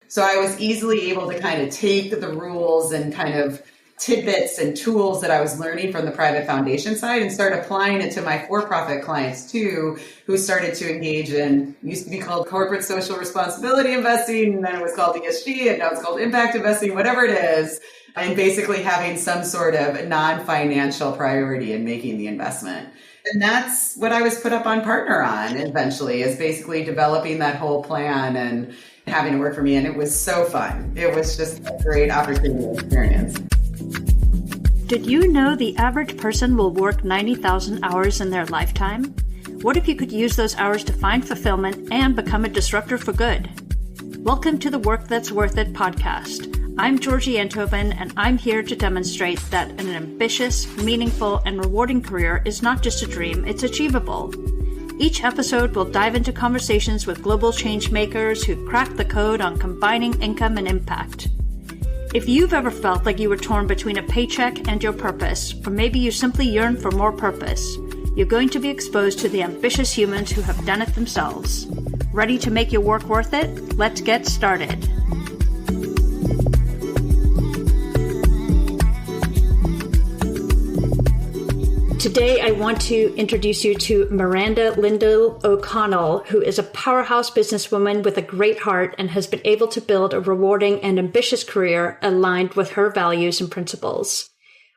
So I was easily able to kind of take the rules and kind of tidbits and tools that I was learning from the private foundation side and start applying it to my for-profit clients too, who started to engage in, used to be called corporate social responsibility investing, and then it was called ESG, and now it's called impact investing, whatever it is, and basically having some sort of non-financial priority in making the investment. And that's what I was put up on partner on eventually, is basically developing that whole plan and having it work for me. And it was so fun. It was just a great opportunity and experience. Did you know the average person will work 90,000 hours in their lifetime? What if you could use those hours to find fulfillment and become a disruptor for good? Welcome to the Work That's Worth It podcast. I'm Georgie Enthoven, and I'm here to demonstrate that an ambitious, meaningful, and rewarding career is not just a dream, it's achievable. Each episode will dive into conversations with global change makers who've cracked the code on combining income and impact. If you've ever felt like you were torn between a paycheck and your purpose, or maybe you simply yearn for more purpose, you're going to be exposed to the ambitious humans who have done it themselves. Ready to make your work worth it? Let's get started. Today, I want to introduce you to Miranda Lindl O'Connell, who is a powerhouse businesswoman with a great heart and has been able to build a rewarding and ambitious career aligned with her values and principles.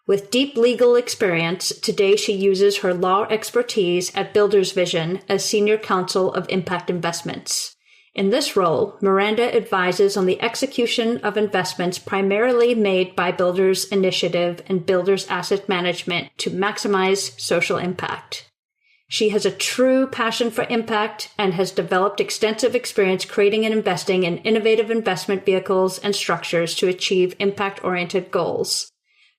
With deep legal experience, today she uses her law expertise at Builders Vision as Senior Counsel of Impact Investments. In this role, Miranda advises on the execution of investments primarily made by Builders Initiative and Builders Asset Management to maximize social impact. She has a true passion for impact and has developed extensive experience creating and investing in innovative investment vehicles and structures to achieve impact-oriented goals.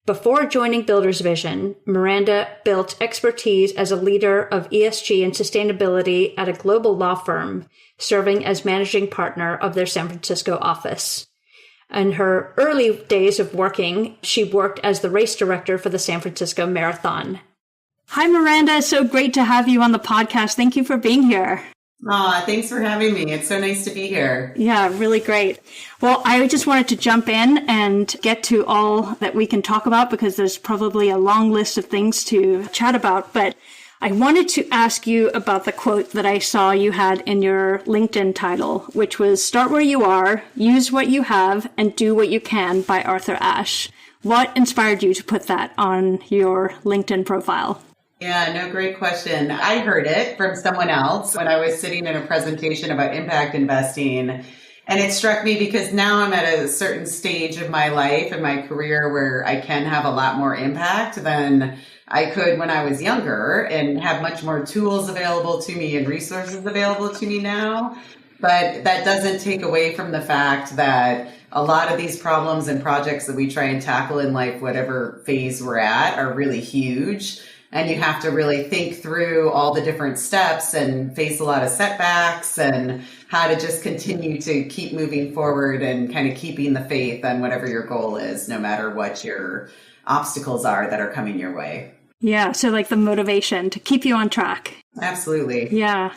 Before joining Builders Vision, Miranda built expertise as a leader of ESG and sustainability at a global law firm, serving as managing partner of their San Francisco office. In her early days of working, she worked as the race director for the San Francisco Marathon. Hi, Miranda. It's so great to have you on the podcast. Thank you for being here. Thanks for having me. It's so nice to be here. Yeah, really great. Well, I just wanted to jump in and get to all that we can talk about because there's probably a long list of things to chat about. But I wanted to ask you about the quote that I saw you had in your LinkedIn title, which was "Start where you are, use what you have, and do what you can" by Arthur Ashe. What inspired you to put that on your LinkedIn profile? Yeah, no, great question. I heard it from someone else when I was sitting in a presentation about impact investing. And it struck me because now I'm at a certain stage of my life and my career where I can have a lot more impact than I could when I was younger and have much more tools available to me and resources available to me now. But that doesn't take away from the fact that a lot of these problems and projects that we try and tackle in life, whatever phase we're at, are really huge. And you have to really think through all the different steps and face a lot of setbacks and how to just continue to keep moving forward and kind of keeping the faith on whatever your goal is, no matter what your obstacles are that are coming your way. Yeah, so like the motivation to keep you on track. Absolutely. Yeah.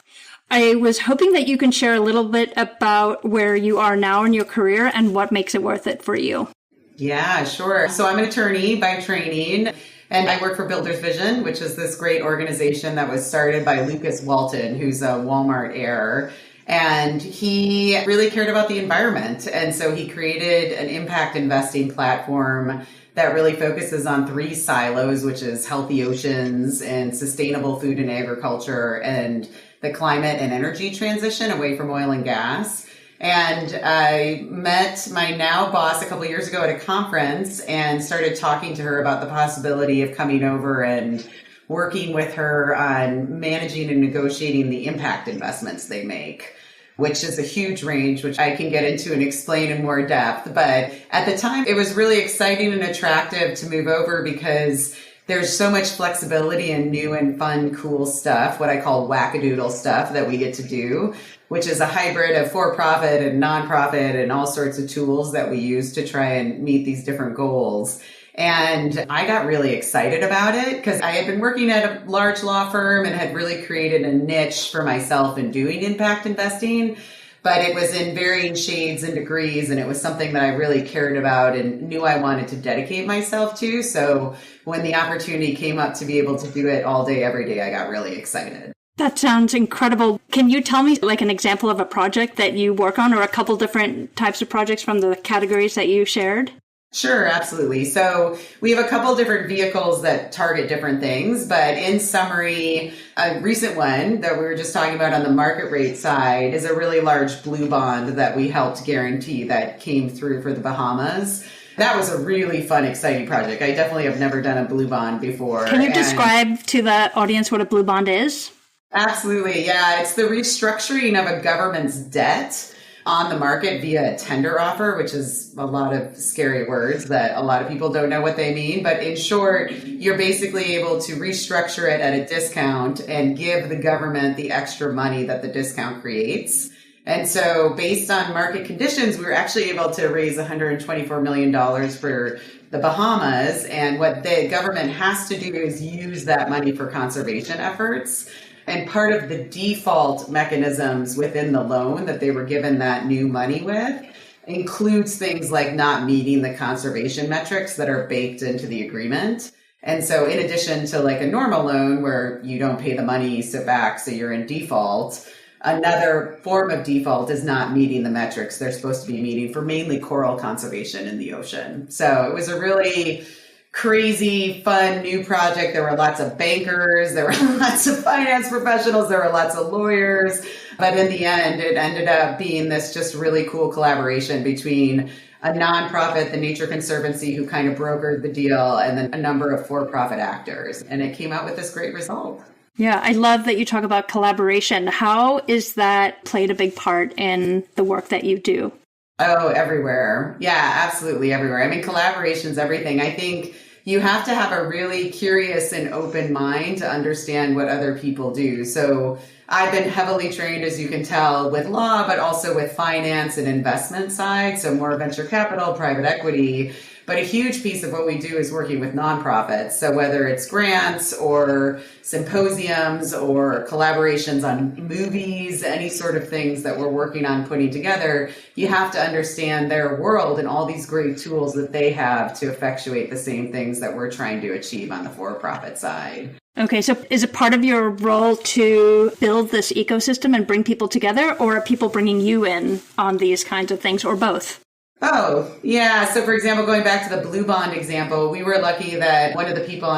I was hoping that you can share a little bit about where you are now in your career and what makes it worth it for you. Yeah, sure. So I'm an attorney by training. And I work for Builders Vision, which is this great organization that was started by Lucas Walton, who's a Walmart heir. And he really cared about the environment. And so he created an impact investing platform that really focuses on 3 silos, which is healthy oceans and sustainable food and agriculture and the climate and energy transition away from oil and gas. And I met my now boss a couple of years ago at a conference and started talking to her about the possibility of coming over and working with her on managing and negotiating the impact investments they make, which is a huge range, which I can get into and explain in more depth. But at the time, it was really exciting and attractive to move over because there's so much flexibility and new and fun, cool stuff, what I call wackadoodle stuff that we get to do, which is a hybrid of for-profit and nonprofit and all sorts of tools that we use to try and meet these different goals. And I got really excited about it because I had been working at a large law firm and had really created a niche for myself in doing impact investing. but it was in varying shades and degrees. And it was something that I really cared about and knew I wanted to dedicate myself to. So when the opportunity came up to be able to do it all day, every day, I got really excited. That sounds incredible. Can you tell me like an example of a project that you work on or a couple different types of projects from the categories that you shared? Sure, absolutely. So we have a couple different vehicles that target different things, but in summary, a recent one that we were just talking about on the market rate side is a really large blue bond that we helped guarantee that came through for the Bahamas. That was a really fun, exciting project. I definitely have never done a blue bond before. Can you describe to the audience what a blue bond is? Absolutely. Yeah. It's the restructuring of a government's debt on the market via a tender offer, which is a lot of scary words that a lot of people don't know what they mean. But in short, you're basically able to restructure it at a discount and give the government the extra money that the discount creates. And so based on market conditions, we were actually able to raise $124 million for the Bahamas. And what the government has to do is use that money for conservation efforts. And part of the default mechanisms within the loan that they were given that new money with includes things like not meeting the conservation metrics that are baked into the agreement. And so in addition to like a normal loan where you don't pay the money, you sit back, so you're in default, another form of default is not meeting the metrics they're supposed to be meeting for mainly coral conservation in the ocean. So it was a really crazy, fun, new project. There were lots of bankers, there were lots of finance professionals, there were lots of lawyers. But in the end, it ended up being this just really cool collaboration between a nonprofit, the Nature Conservancy, who kind of brokered the deal, and then a number of for-profit actors. And it came out with this great result. Yeah, I love that you talk about collaboration. How is that played a big part in the work that you do? Oh, everywhere. Yeah, absolutely everywhere. I mean, collaboration's everything. I think you have to have a really curious and open mind to understand what other people do. So I've been heavily trained, as you can tell, with law, but also with finance and investment side. So more venture capital, private equity. But a huge piece of what we do is working with nonprofits. So whether it's grants or symposiums or collaborations on movies, any sort of things that we're working on putting together, you have to understand their world and all these great tools that they have to effectuate the same things that we're trying to achieve on the for-profit side. Okay, so is it part of your role to build this ecosystem and bring people together, or are people bringing you in on these kinds of things, or both? Oh, yeah. So for example, going back to the Blue Bond example, we were lucky that one of the people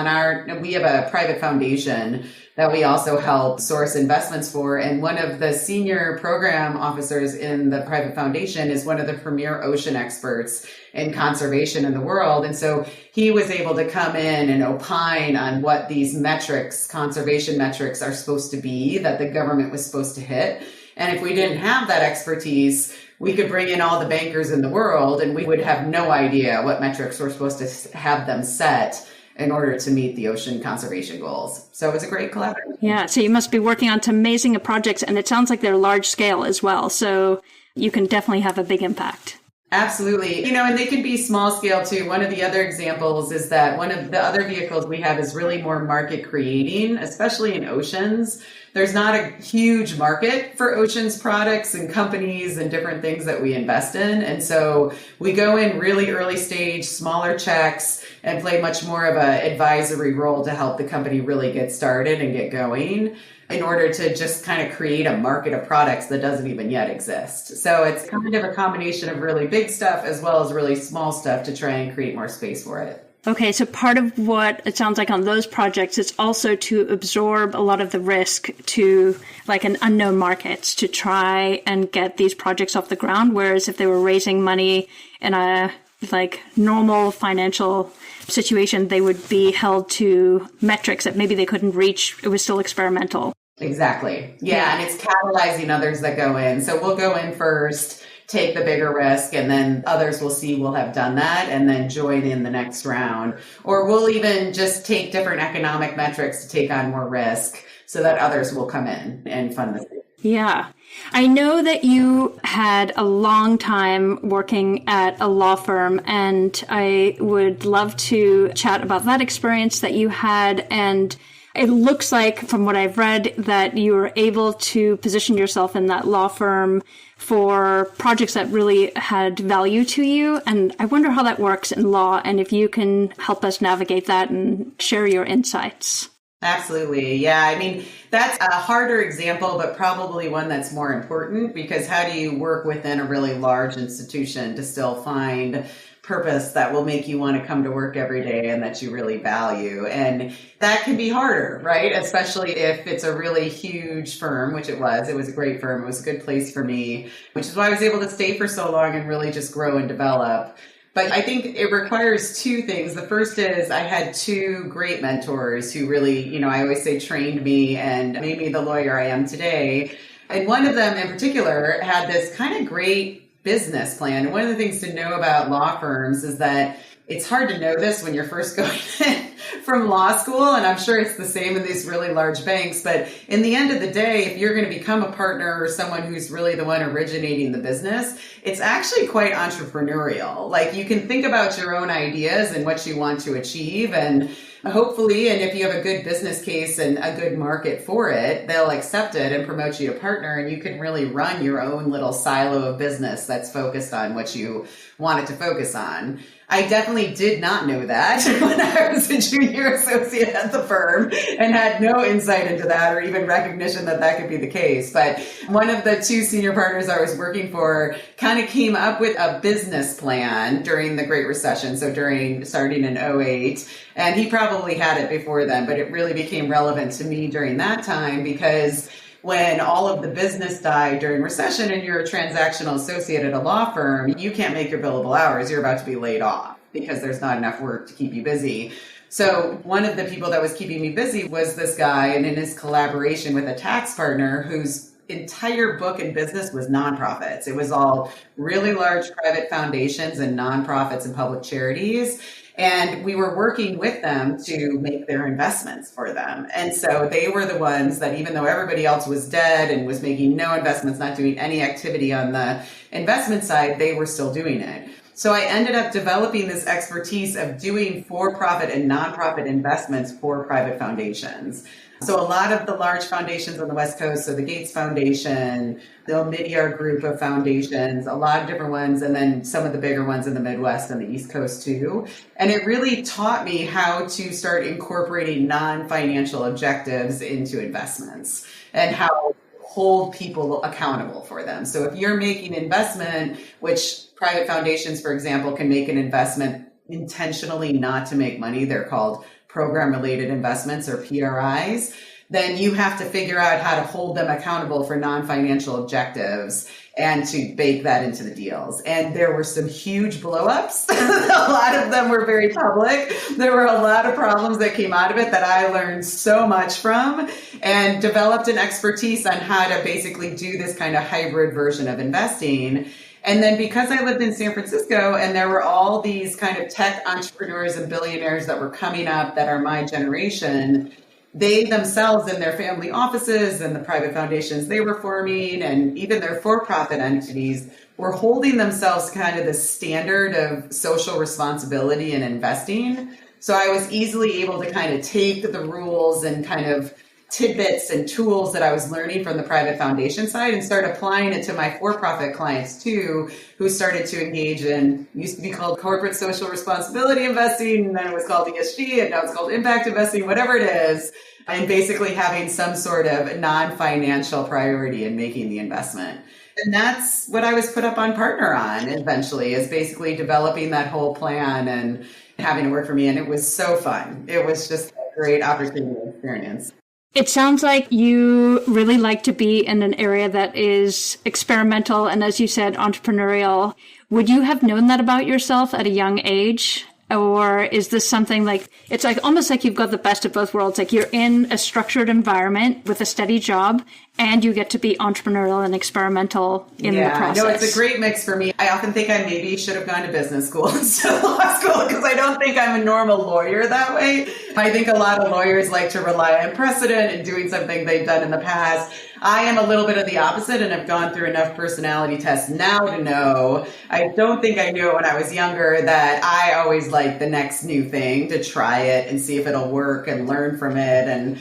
we have a private foundation that we also help source investments for. And one of the senior program officers in the private foundation is one of the premier ocean experts in conservation in the world. And so he was able to come in and opine on what these metrics, conservation metrics, are supposed to be that the government was supposed to hit. And if we didn't have that expertise, we could bring in all the bankers in the world and we would have no idea what metrics we're supposed to have them set in order to meet the ocean conservation goals. So it was a great collaboration. Yeah, so you must be working on some amazing projects, and it sounds like they're large scale as well. So you can definitely have a big impact. Absolutely. And they can be small scale too. One of the other examples is that one of the other vehicles we have is really more market creating, especially in oceans. There's not a huge market for oceans products and companies and different things that we invest in. And so we go in really early stage, smaller checks, and play much more of an advisory role to help the company really get started and get going, in order to just kind of create a market of products that doesn't even yet exist. So it's kind of a combination of really big stuff as well as really small stuff to try and create more space for it. Okay, so part of what it sounds like on those projects is also to absorb a lot of the risk to like an unknown markets to try and get these projects off the ground. Whereas if they were raising money in a like normal financial situation, they would be held to metrics that maybe they couldn't reach. It was still experimental. Exactly. Yeah. And it's catalyzing others that go in. So we'll go in first, take the bigger risk, and then others will see we'll have done that and then join in the next round. Or we'll even just take different economic metrics to take on more risk so that others will come in and fund this. Yeah. I know that you had a long time working at a law firm, and I would love to chat about that experience that you had. And It looks like, from what I've read, that you were able to position yourself in that law firm for projects that really had value to you. And I wonder how that works in law and if you can help us navigate that and share your insights. Absolutely. Yeah. I mean, that's a harder example, but probably one that's more important, because how do you work within a really large institution to still find purpose that will make you want to come to work every day and that you really value? And that can be harder, right? Especially if it's a really huge firm, which it was. It was a great firm. It was a good place for me, which is why I was able to stay for so long and really just grow and develop. But I think it requires two things. The first is I had two great mentors who really, I always say trained me and made me the lawyer I am today. And one of them in particular had this kind of great business plan. And one of the things to know about law firms is that it's hard to know this when you're first going in from law school, and I'm sure it's the same in these really large banks. But in the end of the day, if you're going to become a partner or someone who's really the one originating the business, it's actually quite entrepreneurial. Like, you can think about your own ideas and what you want to achieve, and hopefully, and if you have a good business case and a good market for it, they'll accept it and promote you to partner, and you can really run your own little silo of business that's focused on what you want it to focus on. I definitely did not know that when I was a junior associate at the firm and had no insight into that or even recognition that that could be the case. But one of the two senior partners I was working for kind of came up with a business plan during the Great Recession. So starting in 2008, and he probably had it before then, but it really became relevant to me during that time because when all of the business died during recession and you're a transactional associate at a law firm, you can't make your billable hours. You're about to be laid off because there's not enough work to keep you busy. So one of the people that was keeping me busy was this guy, and in his collaboration with a tax partner whose entire book and business was nonprofits. It was all really large private foundations and nonprofits and public charities. And we were working with them to make their investments for them. And so they were the ones that, even though everybody else was dead and was making no investments, not doing any activity on the investment side, they were still doing it. So I ended up developing this expertise of doing for-profit and nonprofit investments for private foundations. So a lot of the large foundations on the West Coast, so the Gates Foundation, the Omidyar group of foundations, a lot of different ones, and then some of the bigger ones in the Midwest and the East Coast too. And it really taught me how to start incorporating non-financial objectives into investments and how to hold people accountable for them. So if you're making investment, which private foundations, for example, can make an investment intentionally not to make money, they're called program-related investments or PRIs, then you have to figure out how to hold them accountable for non-financial objectives and to bake that into the deals. And there were some huge blowups. A lot of them were very public. There were a lot of problems that came out of it that I learned so much from and developed an expertise on how to basically do this kind of hybrid version of investing. And then because I lived in San Francisco and there were all these kind of tech entrepreneurs and billionaires that were coming up that are my generation, they themselves in their family offices and the private foundations they were forming and even their for-profit entities were holding themselves kind of the standard of social responsibility and investing. So I was easily able to kind of take the rules and kind of tidbits and tools that I was learning from the private foundation side and start applying it to my for-profit clients too, who started to engage in, used to be called corporate social responsibility investing, and then it was called ESG, and now it's called impact investing, whatever it is, and basically having some sort of non-financial priority in making the investment. And that's what I was put up on partner on eventually, is basically developing that whole plan and having it work for me. And it was so fun. It was just a great opportunity and experience. It sounds like you really like to be in an area that is experimental and, as you said, entrepreneurial. Would you have known that about yourself at a young age? Or is this something like, it's like almost like you've got the best of both worlds. Like you're in a structured environment with a steady job and you get to be entrepreneurial and experimental in the process. No, it's a great mix for me. I often think I maybe should have gone to business school instead of law school because I don't think I'm a normal lawyer that way. I think a lot of lawyers like to rely on precedent and doing something they've done in the past. I am a little bit of the opposite and have gone through enough personality tests now to know. I don't think I knew it when I was younger that I always like the next new thing, to try it and see if it'll work and learn from it, and,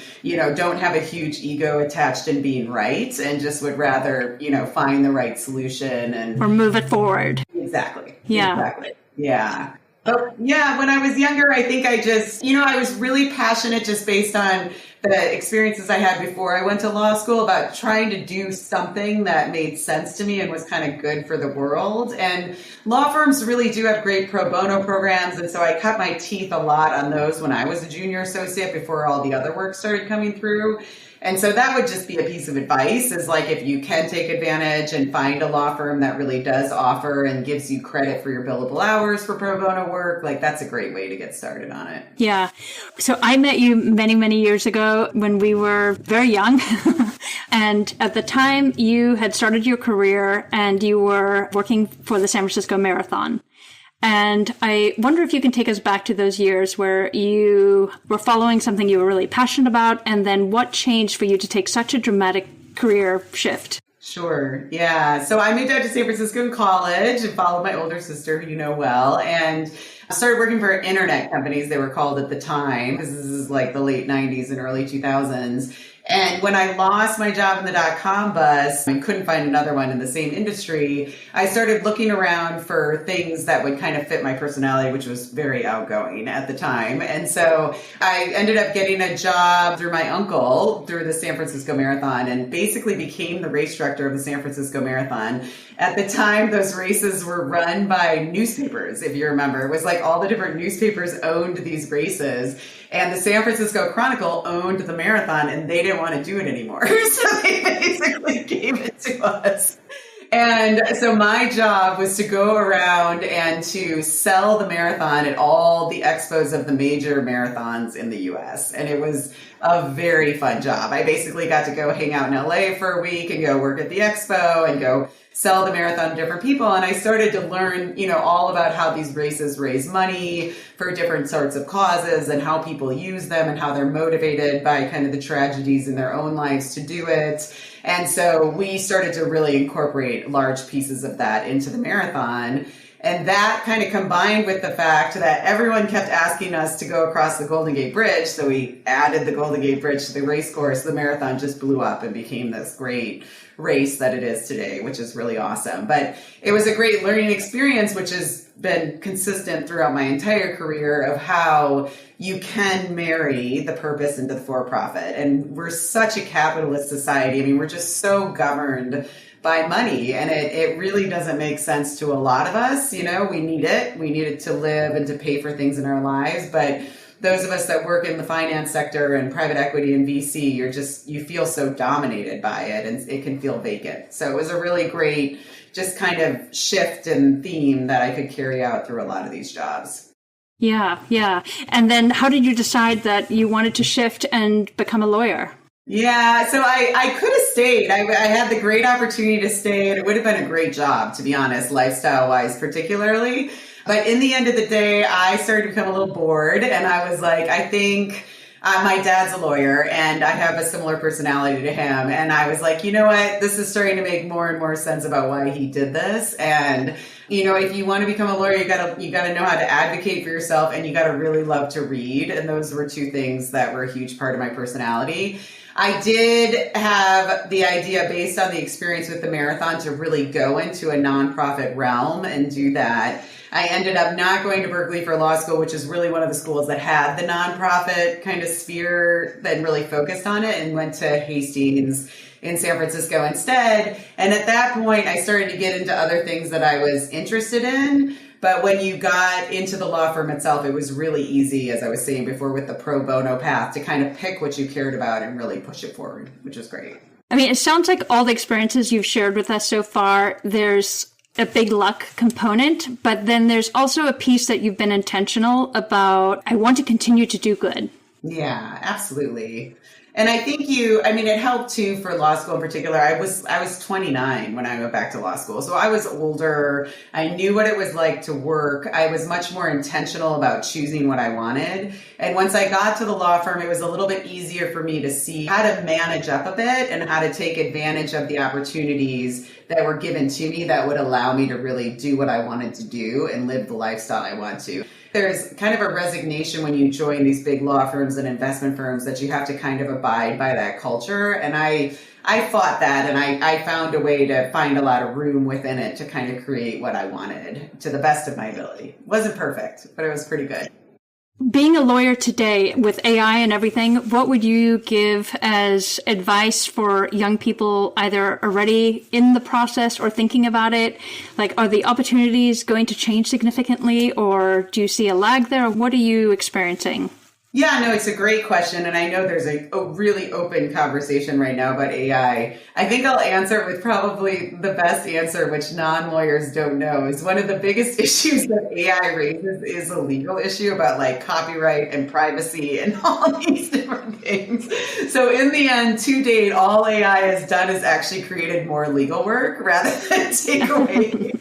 don't have a huge ego attached in being right, and just would rather, find the right solution or move it forward. Exactly. Yeah. Exactly. Yeah. But yeah, when I was younger, I think I just, I was really passionate just based on the experiences I had before I went to law school about trying to do something that made sense to me and was kind of good for the world. And law firms really do have great pro bono programs. And so I cut my teeth a lot on those when I was a junior associate before all the other work started coming through. And so that would just be a piece of advice, is like, if you can take advantage and find a law firm that really does offer and gives you credit for your billable hours for pro bono work, like that's a great way to get started on it. Yeah. So I met you many, many years ago when we were very young. And at the time you had started your career and you were working for the San Francisco Marathon. And I wonder if you can take us back to those years where you were following something you were really passionate about, and then what changed for you to take such a dramatic career shift? Sure. Yeah. So I moved out to San Francisco in college and followed my older sister, who you know well, and started working for internet companies, they were called at the time, because this is like the late 90s and early 2000s. And when I lost my job in the dot-com bust and couldn't find another one in the same industry, I started looking around for things that would kind of fit my personality, which was very outgoing at the time. And so I ended up getting a job through my uncle through the San Francisco Marathon, and basically became the race director of the San Francisco Marathon. At the time, those races were run by newspapers, if you remember. It was like all the different newspapers owned these races. And the San Francisco Chronicle owned the marathon, and they didn't want to do it anymore. So they basically gave it to us. And so my job was to go around and to sell the marathon at all the expos of the major marathons in the US. And it was a very fun job. I basically got to go hang out in LA for a week and go work at the expo and go sell the marathon to different people. And I started to learn, all about how these races raise money for different sorts of causes and how people use them and how they're motivated by kind of the tragedies in their own lives to do it. And so we started to really incorporate large pieces of that into the marathon. And that kind of combined with the fact that everyone kept asking us to go across the Golden Gate Bridge. So we added the Golden Gate Bridge to the race course. The marathon just blew up and became this great race that it is today, which is really awesome. But it was a great learning experience, which has been consistent throughout my entire career, of how you can marry the purpose into the for-profit. And we're such a capitalist society. I mean, we're just so governed by money, and it really doesn't make sense to a lot of us. We need it to live and to pay for things in our lives. But those of us that work in the finance sector and private equity and VC, you feel so dominated by it, and it can feel vacant. So it was a really great just kind of shift and theme that I could carry out through a lot of these jobs. Yeah. And then how did you decide that you wanted to shift and become a lawyer? Yeah, so I could have stayed. I had the great opportunity to stay, and it would have been a great job, to be honest, lifestyle-wise particularly. But in the end of the day, I started to become a little bored, and I was like, I think my dad's a lawyer, and I have a similar personality to him. And I was like, you know what? This is starting to make more and more sense about why he did this. And if you want to become a lawyer, you gotta know how to advocate for yourself, and you gotta really love to read. And those were two things that were a huge part of my personality. I did have the idea, based on the experience with the marathon, to really go into a nonprofit realm and do that. I ended up not going to Berkeley for law school, which is really one of the schools that had the nonprofit kind of sphere that really focused on it, and went to Hastings in San Francisco instead. And at that point, I started to get into other things that I was interested in. But when you got into the law firm itself, it was really easy, as I was saying before, with the pro bono path, to kind of pick what you cared about and really push it forward, which is great. I mean, it sounds like all the experiences you've shared with us so far, there's a big luck component, but then there's also a piece that you've been intentional about. I want to continue to do good. Yeah, absolutely. And I think it helped too for law school in particular. I was 29 when I went back to law school. So I was older. I knew what it was like to work. I was much more intentional about choosing what I wanted. And once I got to the law firm, it was a little bit easier for me to see how to manage up a bit and how to take advantage of the opportunities that were given to me that would allow me to really do what I wanted to do and live the lifestyle I want to. There's kind of a resignation when you join these big law firms and investment firms that you have to kind of abide by that culture. And I fought that, and I found a way to find a lot of room within it to kind of create what I wanted to the best of my ability. It wasn't perfect, but it was pretty good. Being a lawyer today with AI and everything, what would you give as advice for young people either already in the process or thinking about it? Like, are the opportunities going to change significantly, or do you see a lag there? What are you experiencing? Yeah, no, it's a great question. And I know there's a really open conversation right now about AI. I think I'll answer it with probably the best answer, which non-lawyers don't know, is one of the biggest issues that AI raises is a legal issue about like copyright and privacy and all these different things. So in the end, to date, all AI has done is actually created more legal work rather than take away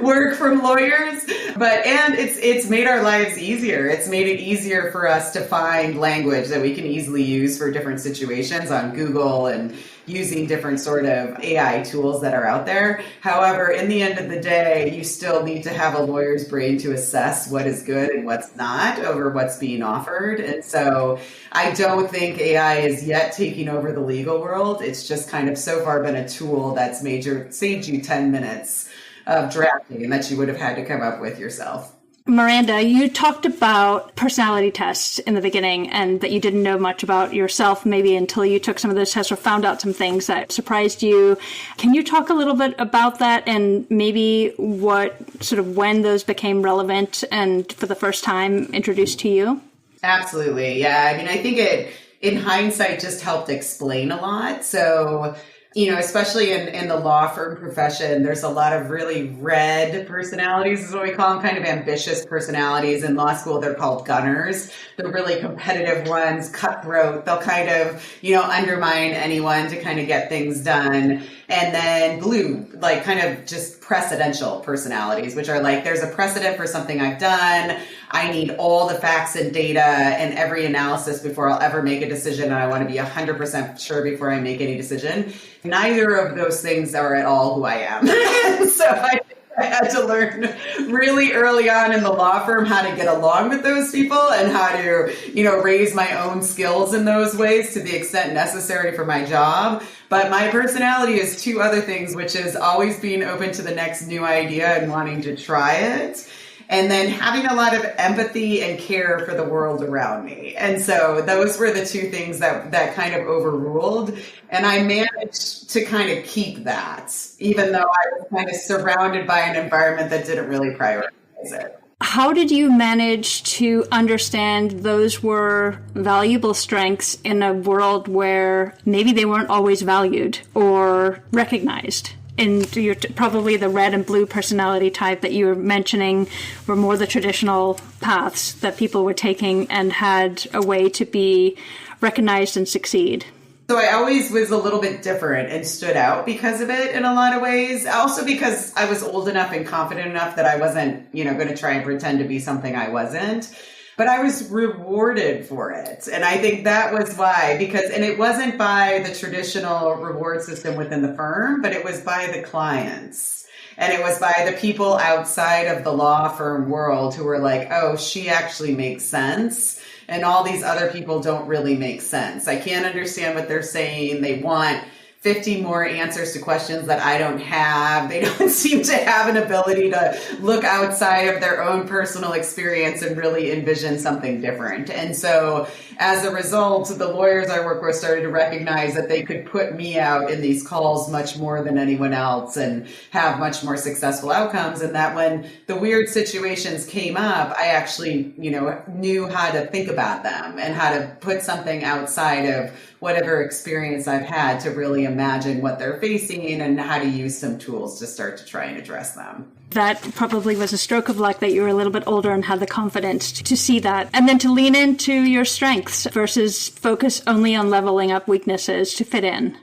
work from lawyers. And it's made our lives easier. It's made it easier for us to find language that we can easily use for different situations on Google and using different sort of AI tools that are out there. However, in the end of the day, you still need to have a lawyer's brain to assess what is good and what's not over what's being offered. And so I don't think AI is yet taking over the legal world. It's just kind of so far been a tool that's saved you 10 minutes of drafting and that you would have had to come up with yourself. Miranda, you talked about personality tests in the beginning and that you didn't know much about yourself maybe until you took some of those tests or found out some things that surprised you. Can you talk a little bit about that and maybe when those became relevant and for the first time introduced to you? Absolutely. Yeah. I think it, in hindsight, just helped explain a lot. So, especially in the law firm profession, there's a lot of really red personalities, is what we call them, kind of ambitious personalities. In law school, they're called gunners. The really competitive ones, cutthroat. They'll kind of, undermine anyone to kind of get things done. And then blue, like kind of just precedential personalities, which are like, there's a precedent for something I've done. I need all the facts and data and every analysis before I'll ever make a decision. And I want to be 100% sure before I make any decision. Neither of those things are at all who I am. So I had to learn really early on in the law firm how to get along with those people and how to, raise my own skills in those ways to the extent necessary for my job. But my personality is two other things, which is always being open to the next new idea and wanting to try it. And then having a lot of empathy and care for the world around me. And so those were the two things that kind of overruled. And I managed to kind of keep that, even though I was kind of surrounded by an environment that didn't really prioritize it. How did you manage to understand those were valuable strengths in a world where maybe they weren't always valued or recognized? And you're probably the red and blue personality type that you were mentioning were more the traditional paths that people were taking and had a way to be recognized and succeed. So I always was a little bit different and stood out because of it in a lot of ways. Also because I was old enough and confident enough that I wasn't, going to try and pretend to be something I wasn't. But I was rewarded for it. And I think that was why, and it wasn't by the traditional reward system within the firm, but it was by the clients. And it was by the people outside of the law firm world who were like, oh, she actually makes sense. And all these other people don't really make sense. I can't understand what they're saying. They want 50 more answers to questions that I don't have. They don't seem to have an ability to look outside of their own personal experience and really envision something different. And so as a result, the lawyers I work with started to recognize that they could put me out in these calls much more than anyone else and have much more successful outcomes. And that when the weird situations came up, I actually, knew how to think about them and how to put something outside of whatever experience I've had to really imagine what they're facing and how to use some tools to start to try and address them. That probably was a stroke of luck that you were a little bit older and had the confidence to see that. And then to lean into your strengths versus focus only on leveling up weaknesses to fit in.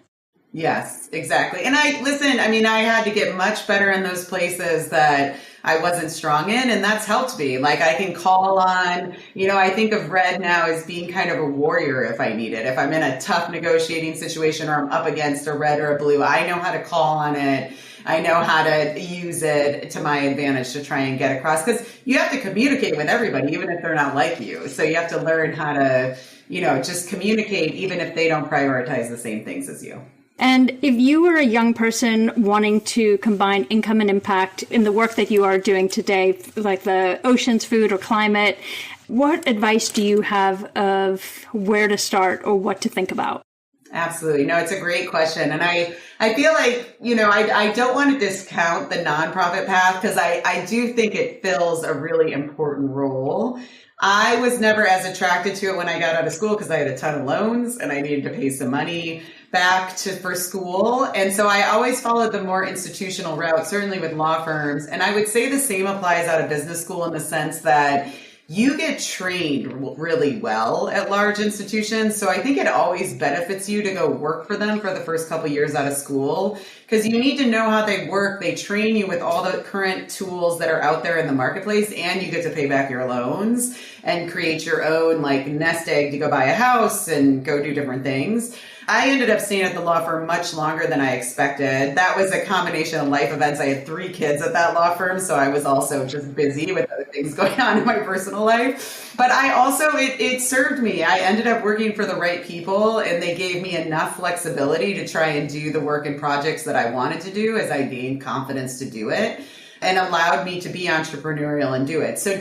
Yes, exactly. And I had to get much better in those places that I wasn't strong in, and that's helped me. Like I can call on, I think of red now as being kind of a warrior if I need it. If I'm in a tough negotiating situation or I'm up against a red or a blue, I know how to call on it. I know how to use it to my advantage to try and get across, because you have to communicate with everybody, even if they're not like you. So you have to learn how to, just communicate, even if they don't prioritize the same things as you. And if you were a young person wanting to combine income and impact in the work that you are doing today, like the oceans, food, or climate, what advice do you have of where to start or what to think about? Absolutely. No, it's a great question. And I feel like, I don't want to discount the nonprofit path because I do think it fills a really important role. I was never as attracted to it when I got out of school because I had a ton of loans and I needed to pay some money back for school. And so I always followed the more institutional route, certainly with law firms. And I would say the same applies out of business school in the sense that you get trained really well at large institutions. So I think it always benefits you to go work for them for the first couple of years out of school, because you need to know how they work. They train you with all the current tools that are out there in the marketplace, and you get to pay back your loans and create your own nest egg to go buy a house and go do different things. I ended up staying at the law firm much longer than I expected. That was a combination of life events. I had 3 kids at that law firm, so I was also just busy with other things going on in my personal life. But I also, it served me. I ended up working for the right people, and they gave me enough flexibility to try and do the work and projects that I wanted to do as I gained confidence to do it, and allowed me to be entrepreneurial and do it. So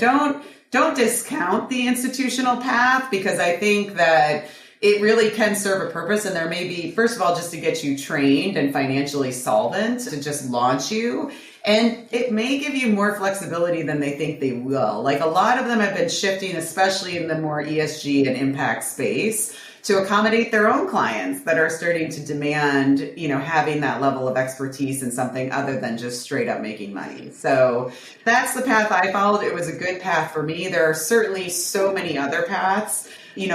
don't discount the institutional path, because I think that it really can serve a purpose. And there may be, first of all, just to get you trained and financially solvent to just launch you. And it may give you more flexibility than they think they will. Like a lot of them have been shifting, especially in the more ESG and impact space, to accommodate their own clients that are starting to demand, having that level of expertise in something other than just straight up making money. So that's the path I followed. It was a good path for me. There are certainly so many other paths.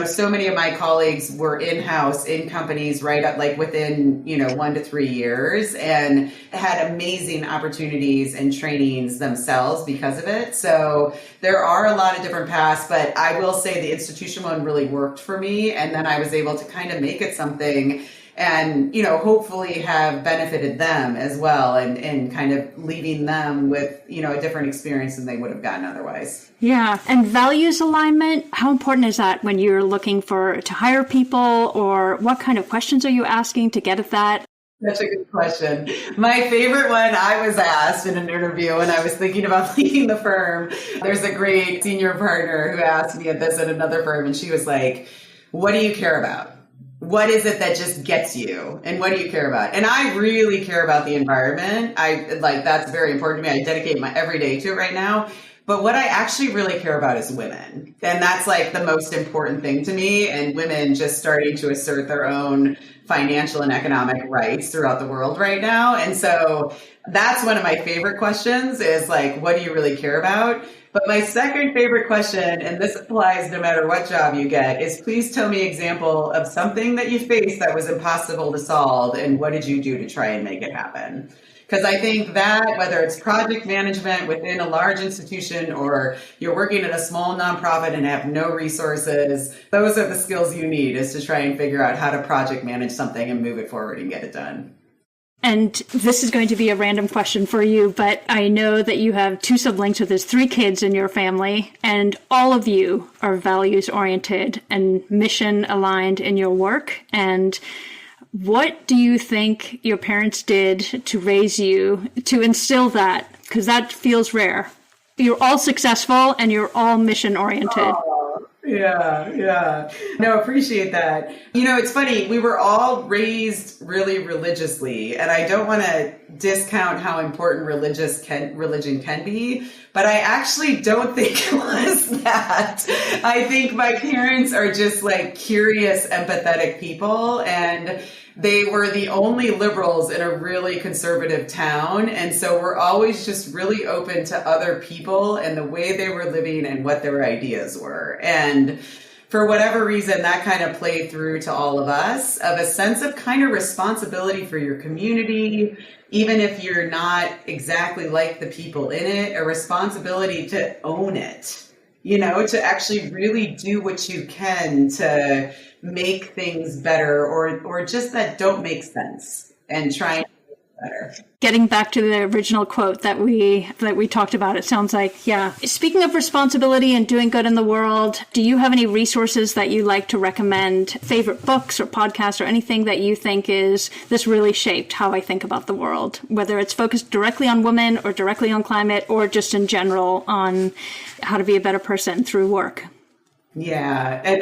So many of my colleagues were in-house in companies right up within, 1 to 3 years, and had amazing opportunities and trainings themselves because of it. So there are a lot of different paths, but I will say the institutional one really worked for me. And then I was able to kind of make it something and, hopefully have benefited them as well, and kind of leaving them with, a different experience than they would have gotten otherwise. Yeah. And values alignment, how important is that when you're looking to hire people, or what kind of questions are you asking to get at that? That's a good question. My favorite one I was asked in an interview when I was thinking about leaving the firm. There's a great senior partner who asked me this at another firm, and she was like, "What do you care about? What is it that just gets you? And what do you care about?" And I really care about the environment. That's very important to me. I dedicate my every day to it right now. But what I actually really care about is women. And that's the most important thing to me, and women just starting to assert their own financial and economic rights throughout the world right now. And so that's one of my favorite questions is what do you really care about? But my second favorite question, and this applies no matter what job you get, is please tell me an example of something that you faced that was impossible to solve, and what did you do to try and make it happen? Because I think that whether it's project management within a large institution or you're working at a small nonprofit and have no resources, those are the skills you need, is to try and figure out how to project manage something and move it forward and get it done. And this is going to be a random question for you, but I know that you have 2 siblings, so there's 3 kids in your family, and all of you are values oriented and mission aligned in your work. And what do you think your parents did to raise you to instill that? Because that feels rare. You're all successful and you're all mission oriented. Yeah. No, appreciate that. It's funny. We were all raised really religiously, and I don't want to discount how important religion can be, but I actually don't think it was that. I think my parents are just like curious, empathetic people, and they were the only liberals in a really conservative town. And so we're always just really open to other people and the way they were living and what their ideas were. And for whatever reason, that kind of played through to all of us, of a sense of kind of responsibility for your community, even if you're not exactly like the people in it, a responsibility to own it, to actually really do what you can to make things better or just that don't make sense and try and make it better. Getting back to the original quote that we talked about, it sounds like, yeah. Speaking of responsibility and doing good in the world, do you have any resources that you like to recommend, favorite books or podcasts or anything that you think this really shaped how I think about the world, whether it's focused directly on women or directly on climate or just in general on how to be a better person through work? Yeah, and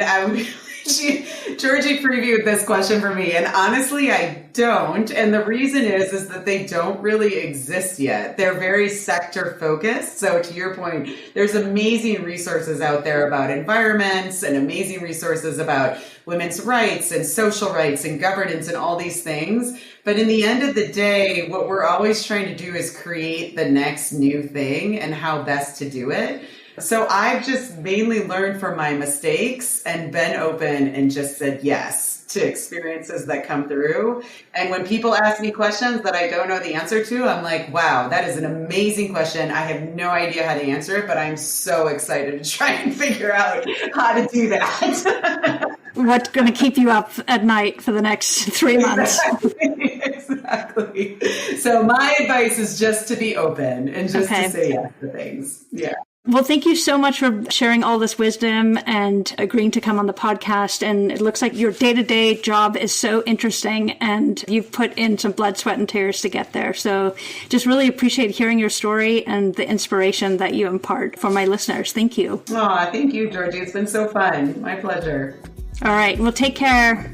Georgie previewed this question for me, and honestly, I don't. And the reason is that they don't really exist yet. They're very sector focused. So to your point, there's amazing resources out there about environments and amazing resources about women's rights and social rights and governance and all these things. But in the end of the day, what we're always trying to do is create the next new thing and how best to do it. So I've just mainly learned from my mistakes and been open and just said yes to experiences that come through. And when people ask me questions that I don't know the answer to, I'm like, wow, that is an amazing question. I have no idea how to answer it, but I'm so excited to try and figure out how to do that. What's going to keep you up at night for the next 3 months? Exactly. So my advice is just to be open and just to say yes to things. Yeah. Well, thank you so much for sharing all this wisdom and agreeing to come on the podcast. And it looks like your day-to-day job is so interesting and you've put in some blood, sweat, and tears to get there. So just really appreciate hearing your story and the inspiration that you impart for my listeners. Thank you. Oh, thank you, Georgie. It's been so fun. My pleasure. All right. Well, take care.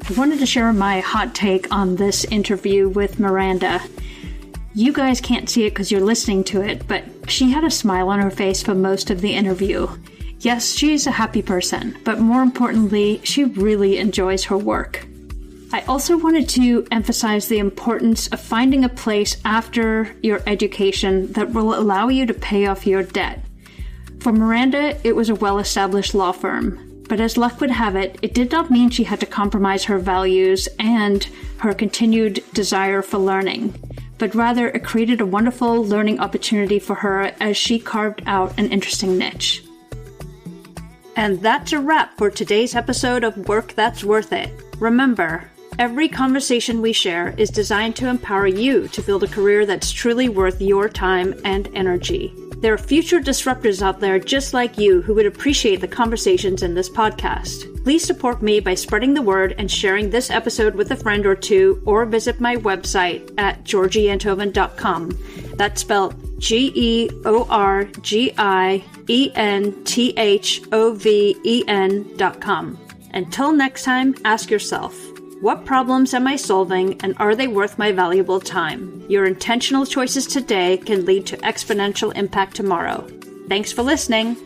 I wanted to share my hot take on this interview with Miranda. You guys can't see it because you're listening to it, but she had a smile on her face for most of the interview. Yes, she's a happy person, but more importantly, she really enjoys her work. I also wanted to emphasize the importance of finding a place after your education that will allow you to pay off your debt. For Miranda, it was a well-established law firm, but as luck would have it, it did not mean she had to compromise her values and her continued desire for learning, but rather it created a wonderful learning opportunity for her as she carved out an interesting niche. And that's a wrap for today's episode of Work That's Worth It. Remember, every conversation we share is designed to empower you to build a career that's truly worth your time and energy. There are future disruptors out there just like you who would appreciate the conversations in this podcast. Please support me by spreading the word and sharing this episode with a friend or two, or visit my website at georgieenthoven.com. That's spelled GeorgieEnthoven.com. Until next time, ask yourself, what problems am I solving, and are they worth my valuable time? Your intentional choices today can lead to exponential impact tomorrow. Thanks for listening.